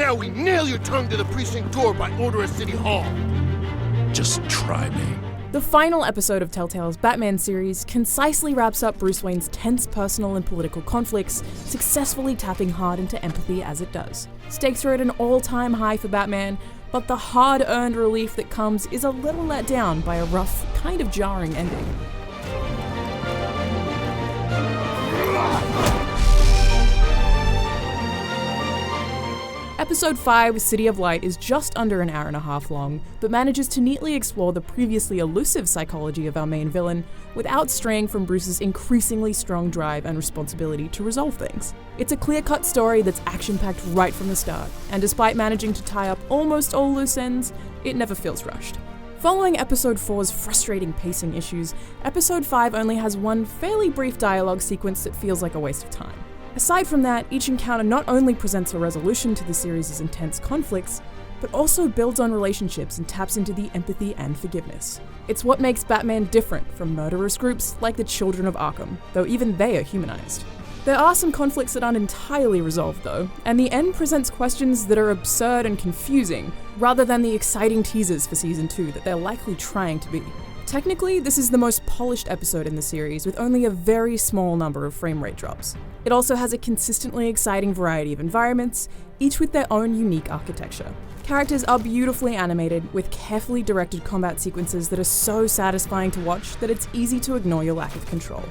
Now we nail your tongue to the precinct door by order of City Hall. Just try me. The final episode of Telltale's Batman series concisely wraps up Bruce Wayne's tense personal and political conflicts, successfully tapping hard into empathy as it does. Stakes are at an all-time high for Batman, but the hard-earned relief that comes is a little let down by a rough, kind of jarring ending. Episode 5, City of Light, is just under an hour and a half long, but manages to neatly explore the previously elusive psychology of our main villain without straying from Bruce's increasingly strong drive and responsibility to resolve things. It's a clear-cut story that's action-packed right from the start, and despite managing to tie up almost all loose ends, it never feels rushed. Following Episode 4's frustrating pacing issues, Episode 5 only has one fairly brief dialogue sequence that feels like a waste of time. Aside from that, each encounter not only presents a resolution to the series' intense conflicts, but also builds on relationships and taps into the empathy and forgiveness. It's what makes Batman different from murderous groups like the Children of Arkham, though even they are humanized. There are some conflicts that aren't entirely resolved though, and the end presents questions that are absurd and confusing, rather than the exciting teasers for Season 2 that they're likely trying to be. Technically, this is the most polished episode in the series, with only a very small number of frame rate drops. It also has a consistently exciting variety of environments, each with their own unique architecture. Characters are beautifully animated, with carefully directed combat sequences that are so satisfying to watch that it's easy to ignore your lack of control.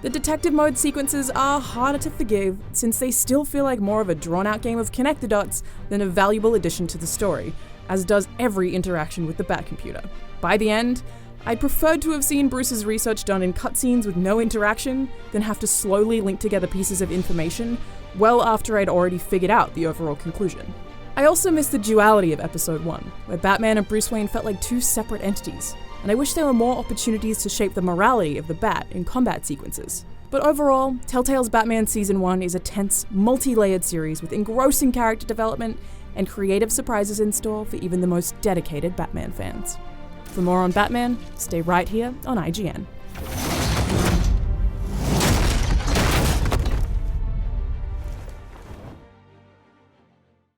The detective mode sequences are harder to forgive, since they still feel like more of a drawn-out game of connect the dots than a valuable addition to the story, as does every interaction with the Batcomputer. By the end, I preferred to have seen Bruce's research done in cutscenes with no interaction than have to slowly link together pieces of information well after I'd already figured out the overall conclusion. I also missed the duality of Episode 1, where Batman and Bruce Wayne felt like two separate entities, and I wish there were more opportunities to shape the morality of the Bat in combat sequences. But overall, Telltale's Batman Season 1 is a tense, multi-layered series with engrossing character development and creative surprises in store for even the most dedicated Batman fans. For more on Batman, stay right here on IGN.